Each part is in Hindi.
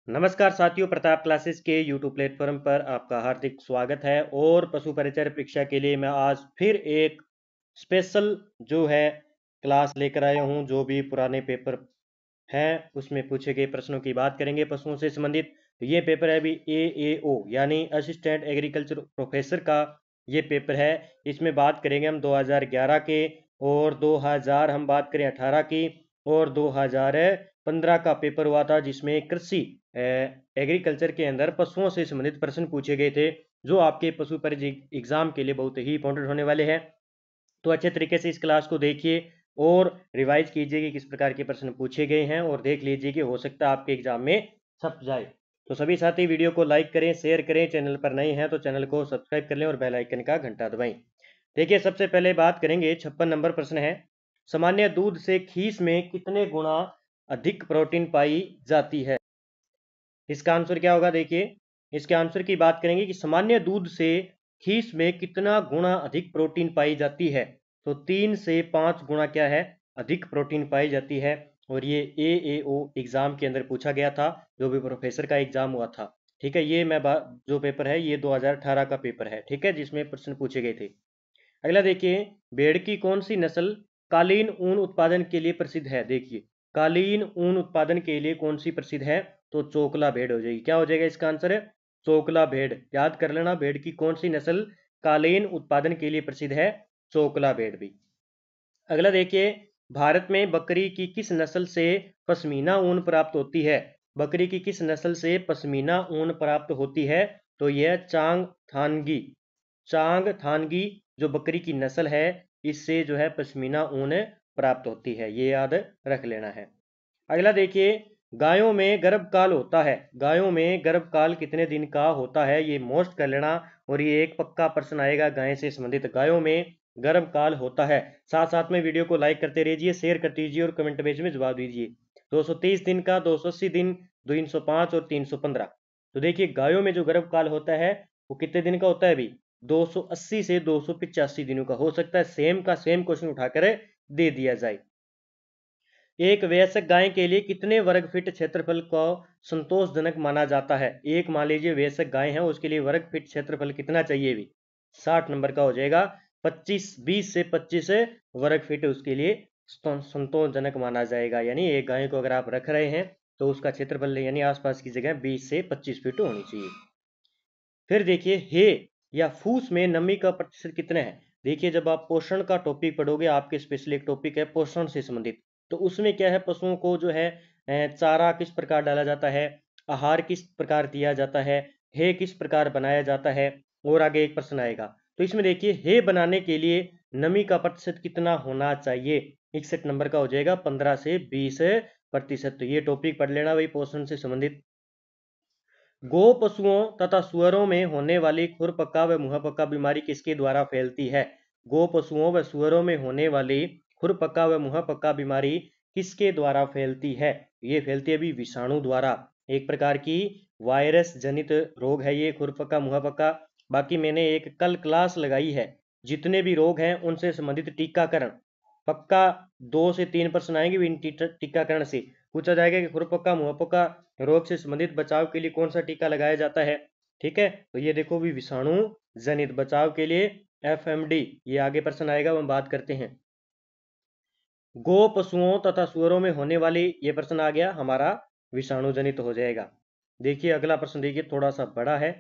नमस्कार साथियों, प्रताप क्लासेस के यूट्यूब प्लेटफॉर्म पर आपका हार्दिक स्वागत है। और पशु परिचय परीक्षा के लिए मैं आज फिर एक स्पेशल जो है क्लास लेकर आया हूं। जो भी पुराने पेपर हैं उसमें पूछे गए प्रश्नों की बात करेंगे पशुओं से संबंधित। तो ये पेपर है अभी AAO यानी असिस्टेंट एग्रीकल्चर प्रोफेसर का ये पेपर है। इसमें बात करेंगे हम 2011 के, और 2000 हम बात करें 18 की, और 2015 का पेपर हुआ था जिसमें कृषि एग्रीकल्चर के अंदर पशुओं से संबंधित प्रश्न पूछे गए थे, जो आपके पशु पर एग्जाम के लिए बहुत ही इंपॉर्टेंट होने वाले हैं। तो अच्छे तरीके से इस क्लास को देखिए और रिवाइज कीजिए कि किस प्रकार के प्रश्न पूछे गए हैं, और देख लीजिए कि हो सकता है आपके एग्जाम में छप जाए। तो सभी साथी वीडियो को लाइक करें, शेयर करें, चैनल पर नए हैं तो चैनल को सब्सक्राइब कर लें और बेल आइकन का घंटा दबाएं। देखिए, सबसे पहले बात करेंगे 56 नंबर प्रश्न है। सामान्य दूध से खीस में कितने गुना अधिक प्रोटीन पाई जाती है? इसका आंसर क्या होगा? देखिए, इसके आंसर की बात करेंगे कि सामान्य दूध से खीस में कितना गुना अधिक प्रोटीन पाई जाती है। तो 3 से 5 गुना क्या है, अधिक प्रोटीन पाई जाती है। और ये AAO एग्जाम के अंदर पूछा गया था, जो भी प्रोफेसर का एग्जाम हुआ था। ठीक है, ये मैं जो पेपर है ये 2018 का पेपर है। ठीक है, जिसमें प्रश्न पूछे गए थे। अगला देखिए, भेड़ की कौन सी नस्ल कालीन ऊन उत्पादन के लिए प्रसिद्ध है? देखिए, कालीन ऊन उत्पादन के लिए कौन सी प्रसिद्ध है? तो चोकला भेड़ हो जाएगी। क्या हो जाएगा इसका आंसर? है चोकला भेड़। याद कर लेना, भेड़ की कौन सी नस्ल कालीन उत्पादन के लिए प्रसिद्ध है? चोकला भेड़ भी। अगला देखिए, भारत में बकरी की किस नस्ल से पश्मीना ऊन प्राप्त होती है? बकरी की किस नस्ल से पश्मीना ऊन प्राप्त होती है? तो यह चांग थानगी। चांग थानगी जो बकरी की नस्ल है, इससे जो है पश्मीना ऊन प्राप्त होती है। ये याद रख लेना है। अगला देखिए, गायों में गर्भकाल होता है। गायों में गर्भकाल कितने दिन का होता है? ये मोस्ट कर लेना, और ये एक पक्का प्रश्न आएगा गाय से संबंधित। गायों में गर्भकाल होता है। साथ साथ में वीडियो को लाइक करते रहिए, शेयर करते रहिए और कमेंट पेज में जवाब दीजिए। 230 दिन का, 280 दिन, 305 और 315। तो देखिए, गायों में जो गर्भकाल होता है वो कितने दिन का होता है? अभी 280 से 285 दिनों का हो सकता है। सेम का सेम क्वेश्चन उठाकर दे दिया जाए। एक वयस्क गाय के लिए कितने वर्ग फीट क्षेत्रफल को संतोषजनक माना जाता है? एक मान लीजिए वयस्क गाय है, उसके लिए वर्ग फीट क्षेत्रफल कितना चाहिए? भी 60 नंबर का हो जाएगा। 20 से 25 वर्ग फीट उसके लिए संतोषजनक माना जाएगा। यानी एक गाय को अगर आप रख रहे हैं तो उसका क्षेत्रफल यानी आसपास की जगह 20 से 25 फीट होनी चाहिए। फिर देखिए, हे या फूस में नमी का प्रतिशत कितना है? देखिए, जब आप पोषण का टॉपिक पढ़ोगे, आपके स्पेशल एक टॉपिक है पोषण से संबंधित, तो उसमें क्या है, पशुओं को जो है चारा किस प्रकार डाला जाता है, आहार किस प्रकार दिया जाता है, हे किस प्रकार बनाया जाता है, और आगे एक प्रश्न आएगा। तो इसमें देखिए, हे बनाने के लिए नमी का प्रतिशत कितना होना चाहिए? 61 नंबर का हो जाएगा, 15 से 20%। तो ये टॉपिक पढ़ लेना भाई, पोषण से संबंधित। गो पशुओं तथा सुअरों में होने वाली खुरपक्का व मुंहपक्का बीमारी किसके द्वारा फैलती है? गो पशुओं व सुअरों में होने वाली खुरपक्का व मुंहपक्का बीमारी किसके द्वारा फैलती है? ये फैलती है भी विषाणु द्वारा। एक प्रकार की वायरस जनित रोग है ये खुरपक्का मुंहपक्का। बाकी मैंने एक कल क्लास लगाई है, जितने भी रोग हैं उनसे संबंधित टीकाकरण पक्का 2 से 3 प्रश्न आएंगे इन टीकाकरण से। पूछा जाएगा कि खुरपक्का मुंहपक्का रोग से संबंधित बचाव के लिए कौन सा टीका लगाया जाता है। ठीक है, तो ये देखो भी विषाणु जनित बचाव के लिए FMD, ये आगे प्रश्न आएगा, हम बात करते हैं। गो पशुओं तथा सुअरों में होने वाली, ये प्रश्न आ गया हमारा विषाणु जनित हो जाएगा। देखिए, अगला प्रश्न देखिए, थोड़ा सा बड़ा है।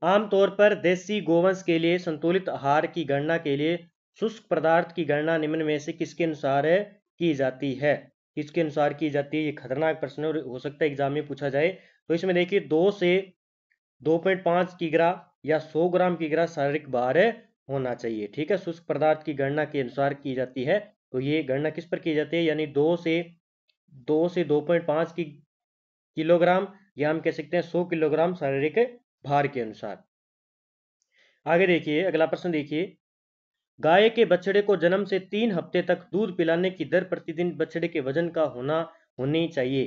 आमतौर पर देसी गोवंश के लिए संतुलित आहार की गणना के लिए शुष्क पदार्थ की गणना निम्न में से किसके अनुसार की जाती है? किसके अनुसार की जाती है? ये खतरनाक प्रश्न हो सकता है एग्जाम में पूछा जाए। तो इसमें देखिए, 2 से 2.5 किग्रा या 100 ग्राम किग्रा शारीरिक भार होना चाहिए। ठीक है, शुष्क पदार्थ की गणना के अनुसार की जाती है। तो ये गणना किस पर की जाती है? यानी 2 से 2.5 की किलोग्राम, या हम कह सकते हैं 100 किलोग्राम शारीरिक भार के अनुसार। आगे देखिए, अगला प्रश्न देखिए, गाय के बछड़े को जन्म से 3 हफ्ते तक दूध पिलाने की दर प्रतिदिन बछड़े के वजन का होनी चाहिए।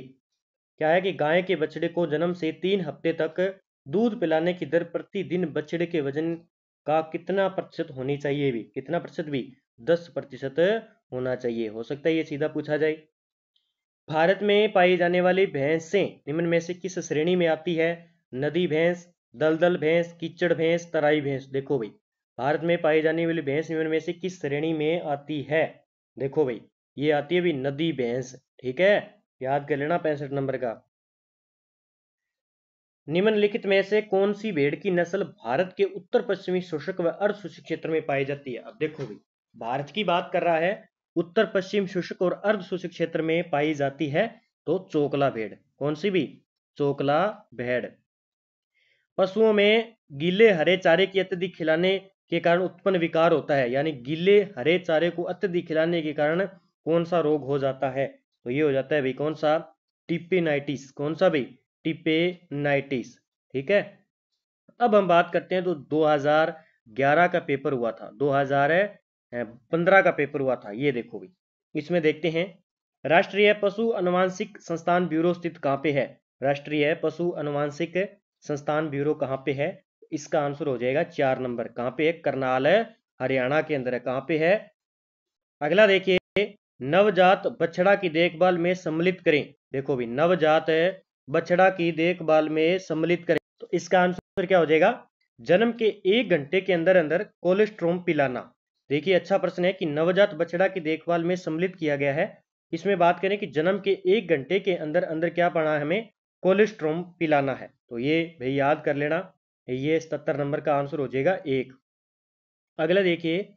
क्या है कि गाय के बछड़े को जन्म से 3 हफ्ते तक दूध पिलाने की दर प्रतिदिन बछड़े के वजन का कितना प्रतिशत होनी चाहिए? भी कितना प्रतिशत? भी 10% होना चाहिए। हो सकता है ये सीधा पूछा जाए। भारत में पाई जाने वाली भैंसें निम्न में से किस श्रेणी में आती है? नदी भैंस, दलदल भैंस, कीचड़ भैंस, तराई भैंस। देखो भाई, भारत में पाई जाने वाली भैंस निम्न में से किस श्रेणी में आती है? देखो भाई, ये आती है भाई नदी भैंस। ठीक है, याद कर लेना 65 नंबर का। निम्नलिखित में से कौन सी भेड़ की नस्ल भारत के उत्तर पश्चिमी शुष्क व अर्ध शुष्क क्षेत्र में पाई जाती है? अब देखो भाई, भारत की बात कर रहा है, उत्तर पश्चिम शुष्क और अर्ध शुष्क क्षेत्र में पाई जाती है, तो चोकला भेड़। कौन सी भी? चोकला भेड़। पशुओं में गीले हरे चारे की अत्यधिक खिलाने के कारण उत्पन्न विकार होता है, यानी गीले हरे चारे को अत्यधिक खिलाने के कारण कौन सा रोग हो जाता है? तो ये हो जाता है भाई कौन सा? टिपेनाइटिस। कौन सा भाई? टिपेनाइटिस। ठीक है, अब हम बात करते हैं, तो 2011 का पेपर हुआ था, 2015 का पेपर हुआ था, ये देखो भाई, इसमें देखते हैं, राष्ट्रीय पशु अनुवांशिक संस्थान ब्यूरो स्थित कहाँ पे है? राष्ट्रीय पशु अनुवांशिक संस्थान ब्यूरो कहाँ पे है? इसका आंसर हो जाएगा 4 नंबर। कहाँ पे है? करनाल है, हरियाणा के अंदर है। कहाँ पे है? अगला देखिए, नवजात बछड़ा की देखभाल में सम्मिलित करें। देखो भी, नवजात बछड़ा की देखभाल में सम्मिलित करें, तो इसका आंसर क्या हो जाएगा? जन्म के 1 घंटे के अंदर अंदर कोलेस्ट्रोम पिलाना। देखिए, अच्छा प्रश्न है कि नवजात बछड़ा की देखभाल में सम्मिलित किया गया है। इसमें बात करें कि जन्म के 1 घंटे के अंदर अंदर क्या पढ़ना है हमें? कोलेस्ट्रोम पिलाना है। तो ये भाई याद कर लेना, ये 77 नंबर का आंसर हो जाएगा 1। अगला देखिए,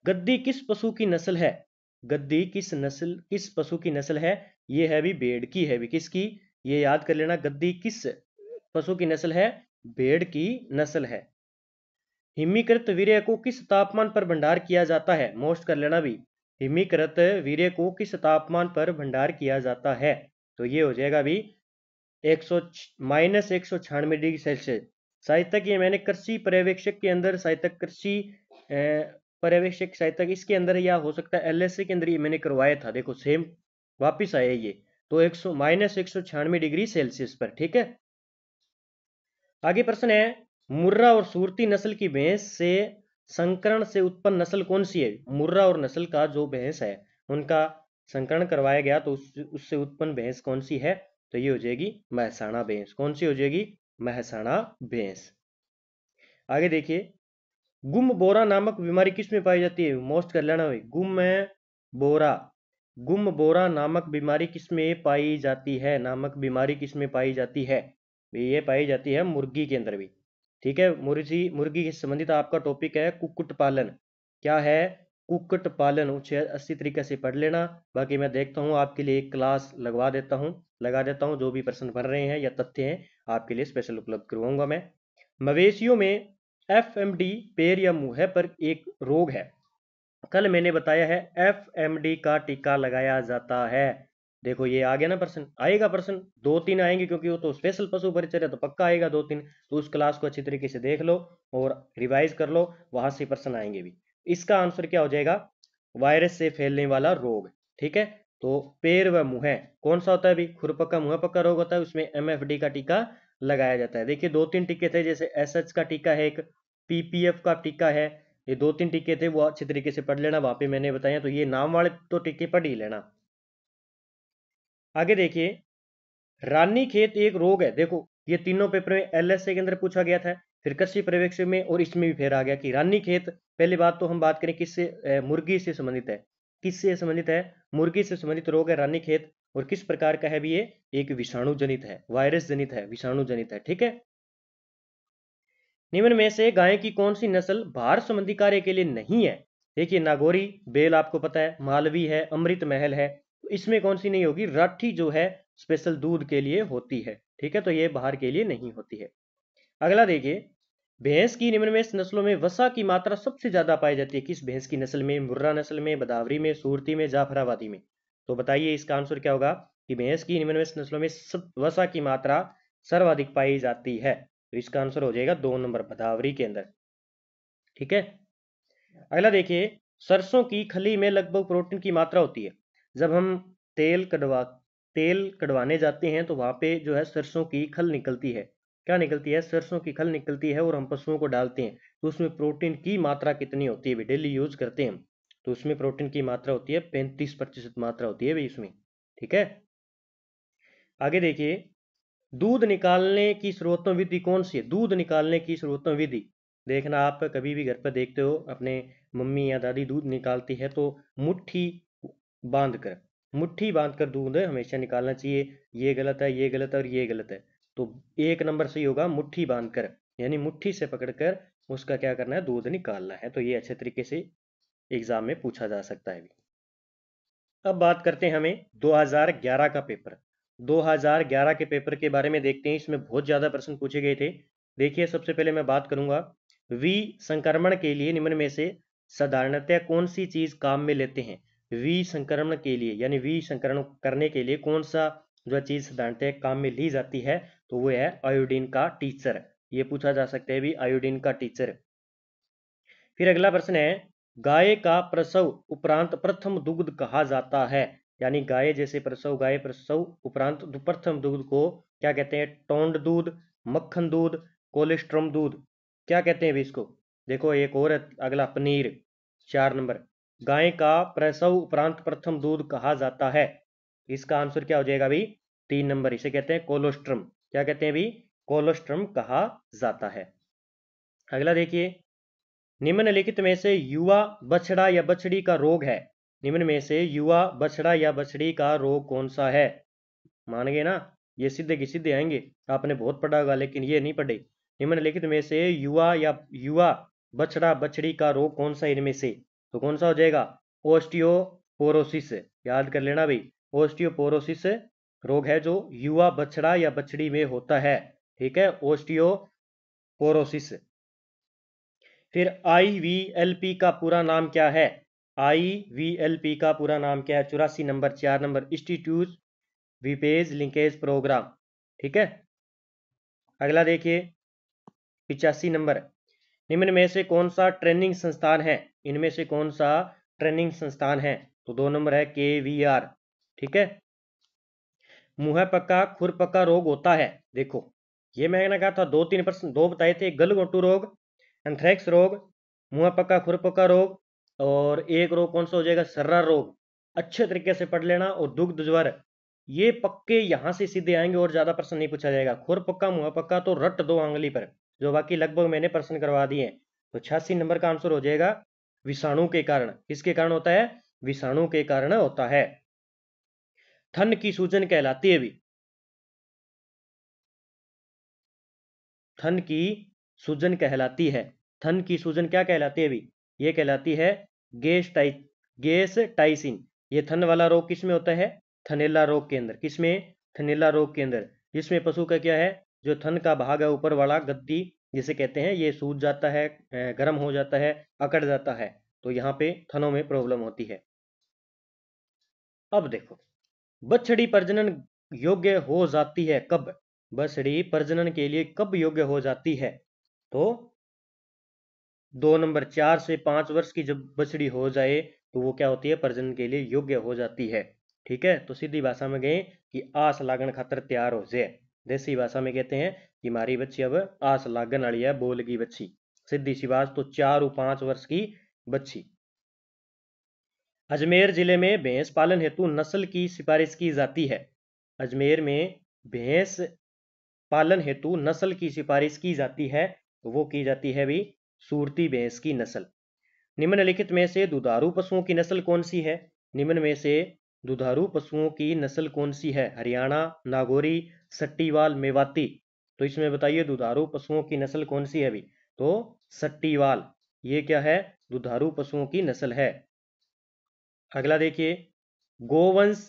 गद्दी किस पशु की नस्ल है? गद्दी किस पशु की नस्ल है? ये है भी भेड़ की है भी, किसकी? ये याद कर लेना, गद्दी किस पशु की नस्ल है? भेड़ की नस्ल है। हिमीकृत वीर्य को किस तापमान पर भंडार किया जाता है? मोस्ट कर लेना भी, हिमीकृत वीर्य को किस तापमान पर भंडार किया जाता है? तो ये हो जाएगा भी 100 -196 डिग्री सेल्सियस। साहित्यक, ये मैंने कृषि पर्यवेक्षक के अंदर, साहित्यक कृषि पर्यवेक्षक साहित्यक, इसके अंदर या हो सकता है एलएसए के अंदर ये मैंने करवाया था। देखो सेम वापिस आया ये, तो 100 -196 डिग्री सेल्सियस पर। ठीक है, आगे प्रश्न है, मुर्रा और सूरती नस्ल की भैंस से संकरण से उत्पन्न नस्ल कौन सी है? मुर्रा और नस्ल का जो भैंस है, उनका संकरण करवाया गया, तो उससे उत्पन्न भैंस कौन सी है? तो ये हो जाएगी महसाणा भैंस। कौन सी हो जाएगी? महसाणा भैंस। आगे देखिए, गुम बोरा नामक बीमारी किस में पाई जाती है? मोस्ट कर लेना भाई, बोरा गुम बोरा नामक बीमारी किस में पाई जाती है? नामक बीमारी किस में पाई जाती है? ये पाई जाती है मुर्गी के अंदर भी। ठीक है, मुर्गी के संबंधित आपका टॉपिक है कुक्कुट पालन। क्या है? कुक्कुट पालन। उसे अच्छी तरीके से पढ़ लेना। बाकी मैं देखता हूँ आपके लिए एक क्लास लगा देता हूँ, जो भी प्रश्न भर रहे हैं या तथ्य हैं आपके लिए स्पेशल उपलब्ध करवाऊंगा मैं। मवेशियों में एफएमडी पैर या मुंह पर एक रोग है, कल मैंने बताया है, एफएमडी का टीका लगाया जाता है। देखो ये आ गया ना प्रश्न, आएगा प्रश्न 2-3 आएंगे, क्योंकि वो तो स्पेशल पशु परिचय है, तो पक्का आएगा 2-3। तो उस क्लास को अच्छी तरीके से देख लो और रिवाइज कर लो, वहां से प्रश्न आएंगे भी। इसका आंसर क्या हो जाएगा? वायरस से फैलने वाला रोग। ठीक है, तो पैर व मुंह कौन सा होता है भी? खुरपका मुंह पक्का रोग होता है, उसमें एमएफडी का टीका लगाया जाता है। देखिए 2-3 टीके थे, जैसे एसएच का टीका है, एक पीपीएफ का टीका है, ये 2-3 टीके थे, वो अच्छे तरीके से पढ़ लेना, वहां पे मैंने बताया। तो ये नाम वाले तो टीके पढ़ ही लेना। आगे देखिए, रानी खेत एक रोग है। देखो ये तीनों पेपर में एलएसए के अंदर पूछा गया था, फिर कृषि पर्यवेक्षक में, और इसमें भी फिर आ गया कि रानी खेत। पहली बात तो हम बात करें किससे? मुर्गी से संबंधित है। किससे संबंधित है? मुर्गी से संबंधित रोग है रानी खेत। और किस प्रकार का है भी ये? एक विषाणु जनित है, वायरस जनित है, विषाणु जनित है। ठीक है, निम्न में से गाय की कौन सी नस्ल भार संबंधी कार्य के लिए नहीं है? देखिए, नागौरी बेल आपको पता है, मालवी है, अमृत महल है, तो इसमें कौन सी नहीं होगी? राठी जो है स्पेशल दूध के लिए होती है। ठीक है, तो ये बाहर के लिए नहीं होती है। अगला देखिए, भैंस की निम्न में नस्लों में वसा की मात्रा सबसे ज्यादा पाई जाती है, किस भैंस की नस्ल में? मुर्रा नस्ल में, बदावरी में, सूरती में, जाफराबादी में। तो बताइए इसका आंसर क्या होगा कि भैंस की निम्न में नस्लों में वसा की मात्रा सर्वाधिक पाई जाती है। तो इसका आंसर हो जाएगा 2 नंबर, भदावरी के अंदर। ठीक है, अगला देखिए, सरसों की खली में लगभग प्रोटीन की मात्रा होती है। जब हम तेल कढ़वा तेल कढ़वाने जाते हैं, तो वहां पे जो है सरसों की खल निकलती है। क्या निकलती है? सरसों की खल निकलती है, और हम पशुओं को डालते हैं, तो उसमें प्रोटीन की मात्रा कितनी होती है? डेली यूज करते हैं हम, तो उसमें प्रोटीन की मात्रा होती है 35% मात्रा होती है भाई उसमें। ठीक है, आगे देखिए, दूध निकालने की सर्वोत्तम विधि कौन सी है? दूध निकालने की सर्वोत्तम विधि, देखना आप कभी भी घर पर देखते हो अपने मम्मी या दादी दूध निकालती है तो मुट्ठी बांध कर मुट्ठी बांध कर दूध हमेशा निकालना चाहिए। ये गलत है, ये गलत है और ये गलत है। तो एक नंबर सही होगा मुट्ठी बांध कर, यानी मुट्ठी से पकड़कर उसका क्या करना है, दूध निकालना है। तो ये अच्छे तरीके से एग्जाम में पूछा जा सकता है। अब बात करते हैं हमें 2011 का पेपर। 2011 के पेपर के बारे में देखते हैं, इसमें बहुत ज़्यादा प्रश्न पूछे गए थे। देखिए, सबसे पहले मैं बात करूंगा वी संक्रमण के लिए निम्न में से साधारणतः कौन सी चीज काम में लेते हैं? वी संक्रमण के लिए यानी वी संकरण करने के लिए कौन सा जो चीज साधारणतः काम में ली जाती है, तो वो है आयोडीन का टीचर। ये पूछा जा सकता है भी, आयोडीन का टीचर। फिर अगला प्रश्न है, गाय का प्रसव उपरांत प्रथम दुग्ध कहा जाता है? यानी गाय जैसे प्रसव, गाय प्रसव उपरांत प्रथम दुग्ध को क्या कहते हैं? टोंड दूध, मक्खन दूध, कोलेस्ट्रम दूध, क्या कहते हैं भी इसको? देखो एक और अगला, पनीर। 4 नंबर, गाय का प्रसव उपरांत प्रथम दूध कहा जाता है, इसका आंसर क्या हो जाएगा भाई? 3 नंबर, इसे कहते हैं कोलोस्ट्रम। क्या कहते हैं भी? कोलोस्ट्रम कहा जाता है। अगला देखिए, निम्नलिखित में से युवा बछड़ा या बछड़ी का रोग है? निम्न में से युवा बछड़ा या बछड़ी का रोग कौन सा है? मान गए ना, ये सीधे की सीधे आएंगे, आपने बहुत पढ़ा होगा लेकिन ये नहीं पढ़े। निम्नलिखित में से युवा बछड़ा बछड़ी का रोग कौन सा इनमें से? तो कौन सा हो जाएगा? ओस्टियोपोरोसिस। याद कर लेना भाई, ओस्टियोपोरोसिस रोग है जो युवा बछड़ा या बछड़ी में होता है। ठीक है, ओस्टियोपोरोसिस। फिर IVLP का पूरा नाम क्या है? IVLP का पूरा नाम क्या है? 84 नंबर, 4 नंबर, इंस्टीट्यूट विपेज लिंकेज प्रोग्राम। ठीक है। अगला देखिए, 85 नंबर, निम्न में से कौन सा ट्रेनिंग संस्थान है? इनमें से कौन सा ट्रेनिंग संस्थान है? तो 2 नंबर है KVR। ठीक है। मुंह पक्का खुर पक्का रोग होता है, देखो ये मैंने कहा था 2-3% दो बताए थे, गलघोंटू रोग, एंथ्रेक्स रोग, मुंह पक्का खुर पक्का रोग, और एक रोग कौन सा हो जाएगा? सर्रा रोग। अच्छे तरीके से पढ़ लेना। और दुग्ध ज्वर, ये पक्के यहां से सीधे आएंगे और ज्यादा प्रश्न नहीं पूछा जाएगा। खुर पक्का मुंह पक्का तो रट दो आंगली पर, जो बाकी लगभग मैंने प्रश्न करवा दिए हैं। तो 86 नंबर का आंसर हो जाएगा विषाणु के कारण। किसके कारण होता है? विषाणु के कारण होता है। थन की सूजन कहलाती है भी, थन की सूजन कहलाती है। थन की सूजन क्या कहलाती है भी? ये कहलाती है गैस टाइसिन। ये थन वाला रोग किस में होता है? थनैला रोग के अंदर। किसमें? थनैला रोग के अंदर, जिसमें पशु का क्या है, जो थन का भाग है ऊपर वाला गद्दी जिसे कहते हैं, ये सूज जाता है, गर्म हो जाता है, अकड़ जाता है। तो यहाँ पे थनों में प्रॉब्लम होती है। अब देखो, बछड़ी प्रजनन योग्य हो जाती है कब? बछड़ी प्रजनन के लिए कब योग्य हो जाती है? तो 2 नंबर, 4 से 5 वर्ष की जब बछड़ी हो जाए तो वो क्या होती है? प्रजनन के लिए योग्य हो जाती है। ठीक है। तो सीधी भाषा में गए कि आस लागन खातर तैयार हो जाए। देसी भाषा में कहते हैं कि हमारी बच्ची अब आस लागन वाली है, बोलगी बच्ची। सीधी सी बात, तो 4-5 वर्ष की बच्ची। अजमेर जिले में भैंस पालन हेतु नस्ल की सिफारिश की जाती है। अजमेर में भैंस पालन हेतु नस्ल की सिफारिश की जाती है, तो वो की जाती है भी सूरती भैंस की नस्ल। निम्नलिखित में से दुधारू पशुओं की नस्ल कौन सी है? निम्न में से दुधारू पशुओं की नस्ल कौन सी है? हरियाणा, नागौरी, सट्टीवाल, मेवाती। तो इसमें बताइए दुधारू पशुओं की नस्ल कौन सी है अभी? तो सट्टीवाल, ये क्या है? दुधारू पशुओं की नस्ल है। अगला देखिए, गोवंश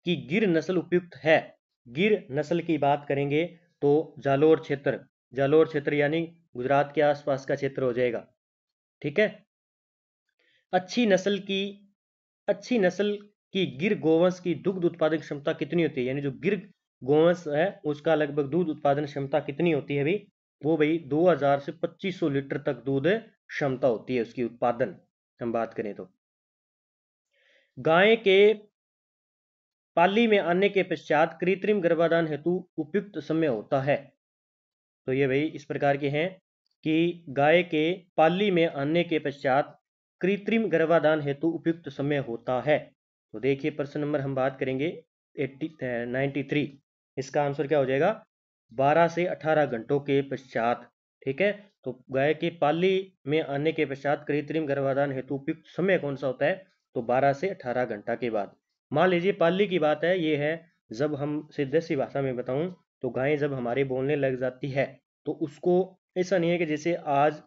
की गिर नस्ल उपयुक्त है? गिर नस्ल की बात करेंगे तो जालोर क्षेत्र, जालोर क्षेत्र यानी गुजरात के आसपास का क्षेत्र हो जाएगा। ठीक है। अच्छी नस्ल की अच्छी नस्ल की गिर गोवंश की दुग्ध उत्पादन क्षमता कितनी होती है? यानी जो गिर गोवंश है उसका लगभग दूध उत्पादन क्षमता कितनी होती है भाई? वो भाई 2000 से 2500 लीटर तक दूध क्षमता होती है उसकी उत्पादन, हम बात करें तो। गाय के पाली में आने के पश्चात कृत्रिम गर्भाधान हेतु उपयुक्त समय होता है? तो ये भाई इस प्रकार के हैं कि गाय के पाली में आने के पश्चात कृत्रिम गर्भाधान हेतु उपयुक्त समय होता है। तो देखिए प्रश्न नंबर हम बात करेंगे 93। इसका आंसर क्या हो जाएगा? 12 से 18 घंटों के पश्चात। ठीक है, तो गाय के पाली में आने के पश्चात कृत्रिम गर्भाधान हेतु उपयुक्त समय कौन सा होता है? तो 12 से 18 घंटा के बाद। मान लीजिए पाली की बात है, ये है जब हम सीधे सी भाषा में बताऊं तो गाय जब हमारी बोलने लग जाती है तो उसको ऐसा नहीं है कि जैसे आज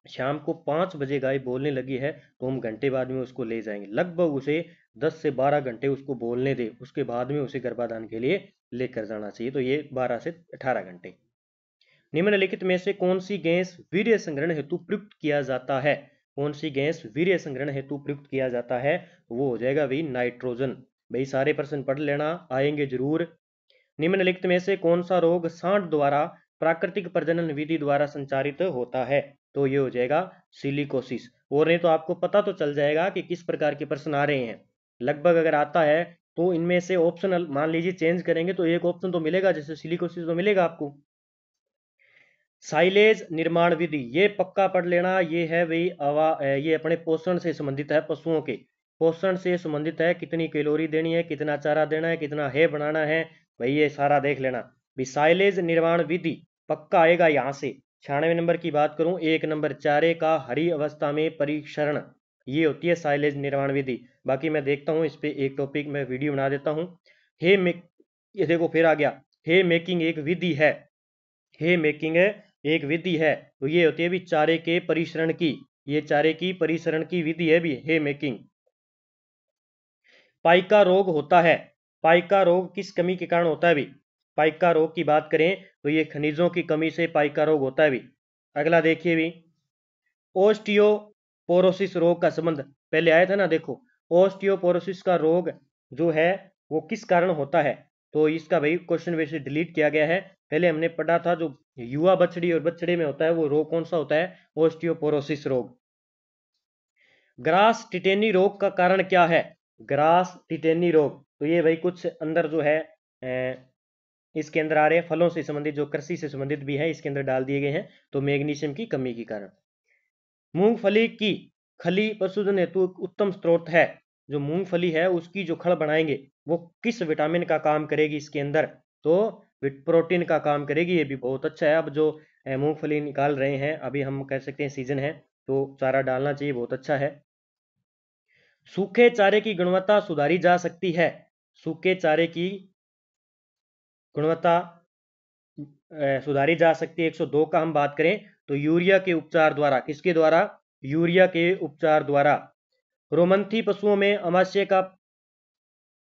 शाम को 5 बजे गाय बोलने लगी है तो हम घंटे बाद में उसको ले जाएंगे, लगभग उसे 10 से 12 घंटे उसको बोलने दे, उसके बाद में उसे गर्भाधान के लिए लेकर जाना चाहिए। तो ये 12 से 18 घंटे। निम्नलिखित में से कौन सी गैस वीर्य संग्रहण हेतु प्रयुक्त किया जाता है? कौन सी गैस वीर्य संग्रहण हेतु प्रयुक्त किया जाता है? वो हो जाएगा भाई नाइट्रोजन। भाई सारे प्रश्न पढ़ लेना, आएंगे जरूर। निम्नलिखित में से कौन सा रोग सांड द्वारा प्राकृतिक प्रजनन विधि द्वारा संचारित होता है? तो ये हो जाएगा सिलिकोसिस। और नहीं तो आपको पता तो चल जाएगा कि किस प्रकार के प्रश्न आ रहे हैं। लगभग अगर आता है तो इनमें से ऑप्शन मान लीजिए चेंज करेंगे तो एक ऑप्शन तो मिलेगा, जैसे सिलिकोसिस तो मिलेगा आपको। साइलेज निर्माण विधि, ये पक्का पढ़ लेना, ये है भाई ये अपने पोषण से संबंधित है, पशुओं के पोषण से संबंधित है। कितनी कैलोरी देनी है, कितना चारा देना है, कितना है बनाना है, भाई ये सारा देख लेना। भाई साइलेज निर्माण विधि पक्का आएगा यहाँ से। 96 नंबर की बात करूं, 1 नंबर चारे का हरी अवस्था में परीक्षण, ये होती है साइलेज निर्माण विधि। बाकी मैं देखता हूँ इस पे एक टॉपिक में वीडियो बना देता हूँ। हे मेक, ये देखो फिर आ गया, हे मेकिंग एक विधि है, हे मेकिंग एक विधि है, तो ये होती है भी चारे के परिसरण की, ये चारे की परिसरण की विधि है भी हे मेकिंग। पाइका रोग होता है, पाइका रोग किस कमी के कारण होता है भी? पाइका रोग की बात करें तो ये खनिजों की कमी से पाइका रोग होता है भी। अगला देखिए भी, ओस्टियोपोरोसिस रोग का संबंध पहले आया था ना, देखो ओस्टियोपोरोसिस का रोग जो है वो किस कारण होता है? तो इसका भाई क्वेश्चन वैसे डिलीट किया गया है, पहले हमने पढ़ा था जो युवा बछड़ी और बछड़े में होता है वो रोग कौन सा होता है? ओस्टियोपोरोसिस रोग। ग्रास टिटेनी रोग का कारण क्या है? ग्रास टिटेनी रोग, तो ये भाई कुछ अंदर जो है इसके अंदर आ रहे हैं फलों से संबंधित, जो कृषि से संबंधित भी है इसके अंदर डाल दिए गए हैं, तो मैग्नीशियम की कमी के कारण। मूंगफली की खली पशुधन हेतु उत्तम स्रोत है, जो मूंगफली है उसकी जो खल बनाएंगे वो किस विटामिन का काम करेगी इसके अंदर? तो प्रोटीन का काम करेगी, ये भी बहुत अच्छा है। अब जो मूंगफली निकाल रहे हैं अभी, हम कह सकते हैं सीजन है तो चारा डालना चाहिए, बहुत अच्छा है। सूखे चारे की गुणवत्ता सुधारी जा सकती है, सूखे चारे की गुणवत्ता सुधारी जा सकती है। 102 का हम बात करें तो यूरिया के उपचार द्वारा, किसके द्वारा? यूरिया के उपचार द्वारा। रोमंथी पशुओं में अमाशय का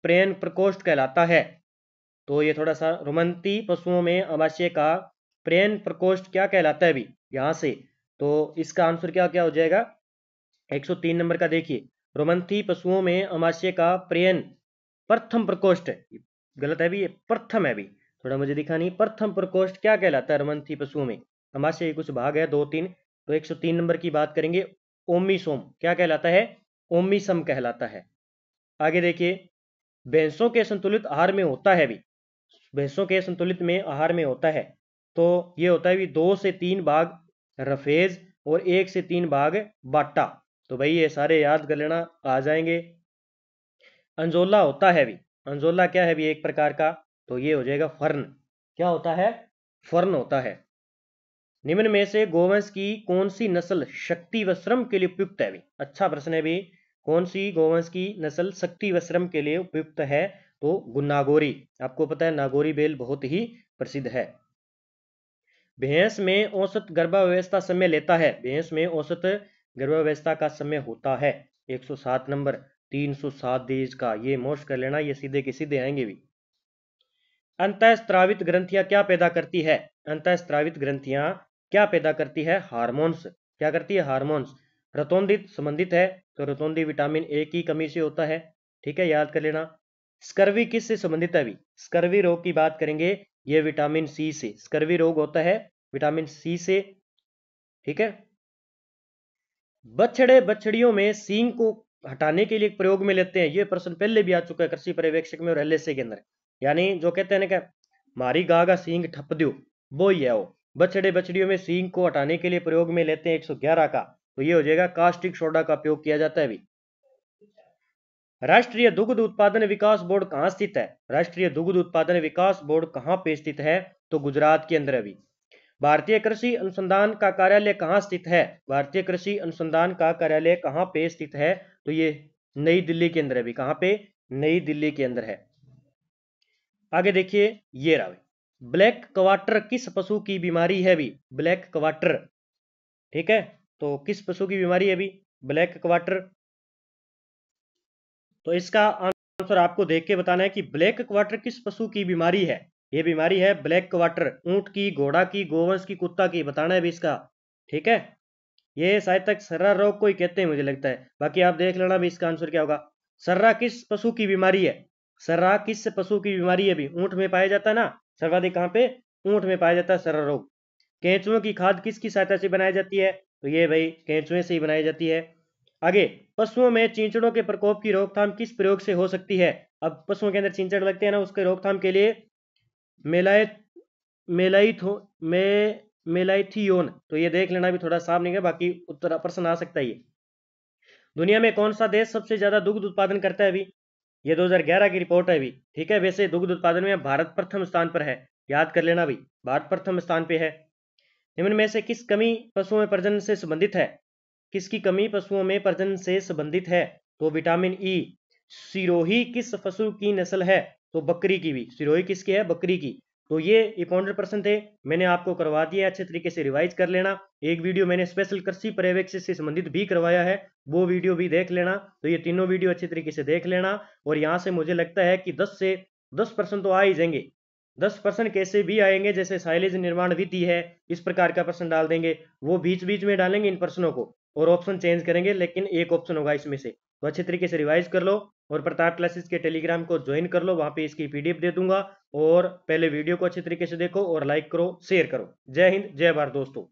प्रेन प्रकोष्ठ कहलाता है, तो ये थोड़ा सा, रोमंथी पशुओं में अमाशय का प्रेन प्रकोष्ठ क्या कहलाता है भी यहां से? तो इसका आंसर क्या क्या हो जाएगा? 103 नंबर का देखिए, रोमंथी पशुओं में अमाशय का प्रेन प्रथम प्रकोष्ठ, गलत है भी, ये प्रथम है भी, थोड़ा मुझे दिखा नहीं, प्रथम प्रकोष्ठ क्या कहलाता है रोमंथी पशुओं में? अमाशय कुछ भाग है 2 3, तो 103 नंबर की बात करेंगे, ओमिसोम क्या कहलाता है? ओमिसम कहलाता है। आगे देखिए, भैंसों के संतुलित आहार में होता है भी, भैंसों के संतुलित में आहार में होता है, तो ये होता है भी 2 से 3 भाग रफेज और 1 से 3 भाग बाटा, तो भाई ये सारे याद कर लेना, आ जाएंगे। अंजोला होता है भी, अंजोला क्या है भी एक प्रकार का, तो ये हो जाएगा फर्न, क्या होता है? फर्न होता है। निम्न में से गोवंश की कौन सी नस्ल शक्ति व श्रम के लिए उपयुक्त है भी? अच्छा प्रश्न है भी, कौन सी गोवंश की नस्ल शक्ति व श्रम के लिए उपयुक्त है? तो नागौरी, आपको पता है नागौरी बैल बहुत ही प्रसिद्ध है। भैंस में औसत गर्भावस्था समय लेता है, भैंस में औसत गर्भावस्था का समय होता है 107 नंबर, 307 डेज का, ये मोस्ट कर लेना, ये सीधे के सीधे आएंगे भी। अंतःस्रावित ग्रंथियां क्या पैदा करती है? अंतःस्रावित ग्रंथियां क्या पैदा करती है? हार्मोन्स, क्या करती है? हार्मोन्स। रतौंधित संबंधित है, तो रतौंधी विटामिन ए की कमी से होता है, ठीक है, याद कर लेना। स्कर्वी किस से संबंधित है अभी? स्कर्वी रोग की बात करेंगे, ये विटामिन सी से, स्कर्वी रोग होता है विटामिन सी से, ठीक है। बछड़े बछड़ियों में सींग को हटाने के लिए प्रयोग में लेते हैं, ये प्रश्न पहले भी आ चुका है कृषि पर्यवेक्षक में और एलएसए के अंदर, यानी जो कहते हैं ना क्या, मारी गागा सींग ठप दो, वो ही है वो। बछड़े बछड़ियों में सींग को हटाने के लिए प्रयोग में लेते हैं 111 का, तो ये हो जाएगा कास्टिक सोडा का उपयोग किया जाता है अभी। राष्ट्रीय दुग्ध उत्पादन विकास बोर्ड कहाँ स्थित है? राष्ट्रीय दुग्ध उत्पादन विकास बोर्ड कहाँ पे स्थित है? तो गुजरात के अंदर अभी। भारतीय कृषि अनुसंधान का कार्यालय कहाँ स्थित है? भारतीय कृषि अनुसंधान का कार्यालय कहाँ पे स्थित है? तो ये नई दिल्ली के अंदर अभी। कहाँ पे? नई दिल्ली के अंदर है। आगे देखिए, ये रहा। ब्लैक क्वार्टर किस पशु की बीमारी है अभी? ब्लैक क्वार्टर, ठीक है, तो किस पशु की बीमारी है अभी ब्लैक क्वार्टर? तो इसका आंसर आपको देख के बताना है कि ब्लैक क्वार्टर किस पशु की बीमारी है। ये बीमारी है ब्लैक क्वार्टर, ऊंट की, घोड़ा की, गोवंश की, कुत्ता की, बताना है अभी इसका, ठीक है। ये शायद तक सर्रा रोग को ही कहते हैं मुझे लगता है, बाकी आप देख लेना भी इसका आंसर क्या होगा। सर्रा किस पशु की बीमारी है? सर्रा किस पशु की बीमारी है? अभी ऊंट में पाया जाता है ना, सर्वाधिक कहाँ पे? ऊंट में पाया जाता है सर्रा रोग। केंचुओं की खाद किसकी सहायता से बनाई जाती है? तो ये भाई केंचुए से ही बनाई जाती है। आगे, पशुओं में चींचड़ों के प्रकोप की रोकथाम किस प्रयोग से हो सकती है? अब पशुओं के अंदर चींचड़ लगते हैं ना, उसके रोकथाम के लिए मेलाय मेलाइथो मे मेलाइथियोन, तो ये देख लेना भी थोड़ा साफ नहीं है, बाकी उत्तर प्रश्न आ सकता है ये। दुनिया में कौन सा देश सबसे ज्यादा दुग्ध उत्पादन करता है अभी? ये 2011 की रिपोर्ट है अभी, ठीक है। वैसे दुग्ध उत्पादन में भारत प्रथम स्थान पर है, याद कर लेना भाई, भारत प्रथम स्थान पे है। निम्न में से किस कमी पशुओं में प्रजनन से संबंधित है? किसकी कमी पशुओं में प्रजनन से संबंधित है? तो विटामिन ई। सिरोही किस पशु की नस्ल है? तो बकरी की भी। सिरोही किसकी है? बकरी की। तो ये इंपॉर्टेंट प्रश्न थे, मैंने आपको करवा दिया, अच्छे तरीके से रिवाइज कर लेना। एक वीडियो मैंने स्पेशल कृषि पर्यवेक्षक से संबंधित भी करवाया है, वो वीडियो भी देख लेना। तो ये तीनों वीडियो अच्छे तरीके से देख लेना, और यहाँ से मुझे लगता है कि 10% तो आ ही जाएंगे। 10% कैसे भी आएंगे, जैसे साइलेज निर्माण विधि है, इस प्रकार का प्रश्न डाल देंगे, वो बीच बीच में डालेंगे इन प्रश्नों को, और ऑप्शन चेंज करेंगे, लेकिन एक ऑप्शन होगा इसमें से। तो अच्छे तरीके से रिवाइज कर लो, और प्रताप क्लासेस के टेलीग्राम को ज्वाइन कर लो, वहां पे इसकी पीडीएफ दे दूंगा। और पहले वीडियो को अच्छे तरीके से देखो, और लाइक करो, शेयर करो। जय हिंद, जय भारत दोस्तों।